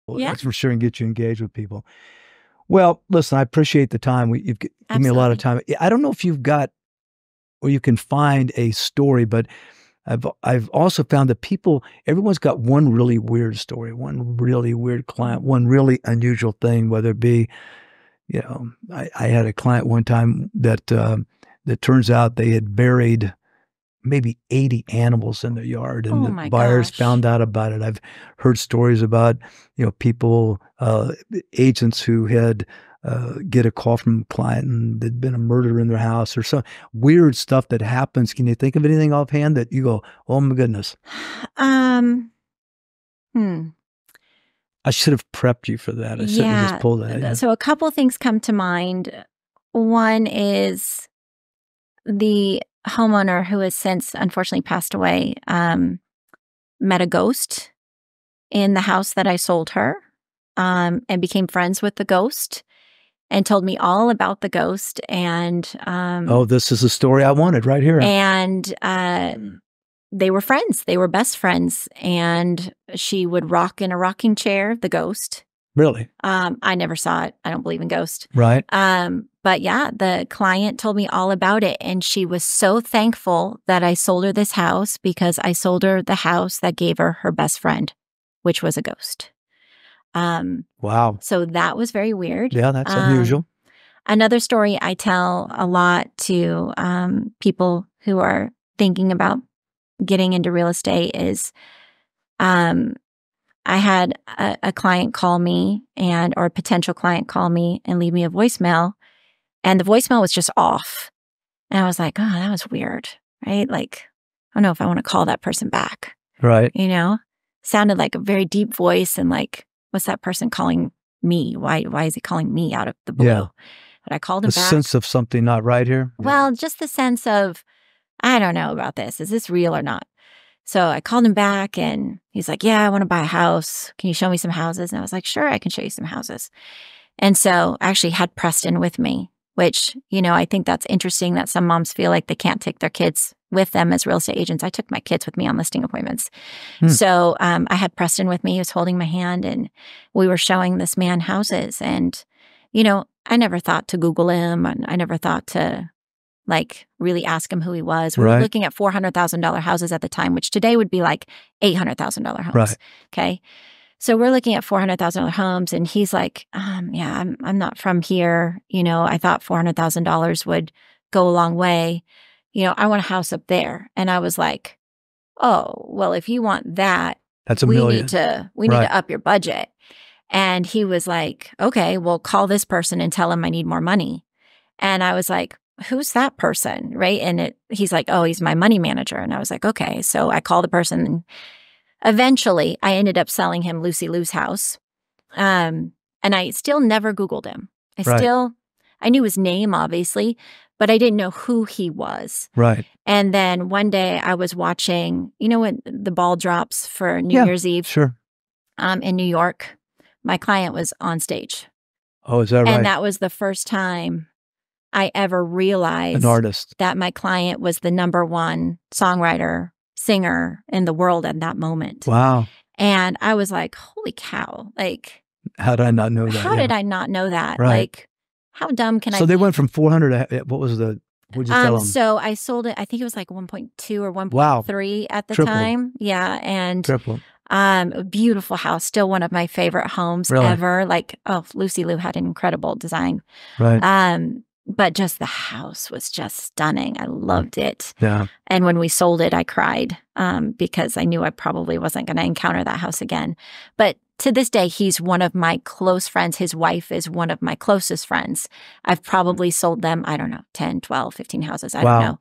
Yeah. That's for sure, and get you engaged with people. Well, listen, I appreciate the time. You've given me a lot of time. I don't know if you've got, or you can find a story, but I've also found that everyone's got one really weird story, one really weird client, one really unusual thing, whether it be, I had a client one time that turns out they had buried maybe 80 animals in their yard, and the buyers found out about it. I've heard stories about, people, agents who had get a call from a client and there'd been a murder in their house or some weird stuff that happens. Can you think of anything offhand that you go, oh my goodness? I should have prepped you for that. I should have just pulled that. Yeah. So a couple things come to mind. One is the homeowner who has since unfortunately passed away, met a ghost in the house that I sold her, and became friends with the ghost and told me all about the ghost. And this is a story I wanted right here. And they were friends. They were best friends. And she would rock in a rocking chair, the ghost. Really? I never saw it. I don't believe in ghosts. Right. But yeah, the client told me all about it. And she was so thankful that I sold her this house, because I sold her the house that gave her her best friend, which was a ghost. Wow. So that was very weird. Yeah, that's unusual. Another story I tell a lot to people who are thinking about getting into real estate is I had a client call me or a potential client call me and leave me a voicemail. And the voicemail was just off. And I was like, oh, that was weird, right? Like, I don't know if I want to call that person back. Right. Sounded like a very deep voice, and like, what's that person calling me? Why is he calling me out of the blue? Yeah. But I called him back. The sense of something not right here? Well, just the sense of, I don't know about this. Is this real or not? So I called him back, and he's like, yeah, I want to buy a house. Can you show me some houses? And I was like, sure, I can show you some houses. And so I actually had Preston with me, which, I think that's interesting that some moms feel like they can't take their kids with them as real estate agents. I took my kids with me on listing appointments. So I had Preston with me. He was holding my hand, and we were showing this man houses. And, I never thought to Google him, and I never thought to really ask him who he was. We were looking at $400,000 houses at the time, which today would be like $800,000 homes. Right. Okay. So we're looking at $400,000 homes, and he's like, yeah, I'm not from here. I thought $400,000 would go a long way. I want a house up there. And I was like, oh, well, if you want that, that's $1 million. We need to up your budget. And he was like, okay, well, call this person and tell him I need more money. And I was like, who's that person? Right. And he's like, oh, he's my money manager. And I was like, okay. So I called the person, and eventually I ended up selling him Lucy Lou's house. And I still never Googled him. I knew his name, obviously, but I didn't know who he was. Right. And then one day I was watching, when the ball drops for New Year's Eve. Sure. In New York, my client was on stage. Oh, is that right? And that was the first time I ever realized an artist, that my client was the #1 songwriter, singer in the world at that moment. Wow. And I was like, holy cow. Like, how did I not know that? How did I not know that? Right. Like, how dumb can I be? So they went from 400 to, what was the, what'd you tell them? So I sold it, I think it was like 1.2 or 1.3 at the time. Yeah. And triple. A beautiful house, still one of my favorite homes ever. Like, Lucy Lou had an incredible design. Right. But just the house was just stunning. I loved it. Yeah. And when we sold it, I cried because I knew I probably wasn't going to encounter that house again. But to this day, he's one of my close friends. His wife is one of my closest friends. I've probably sold them, I don't know, 10, 12, 15 houses. I don't know.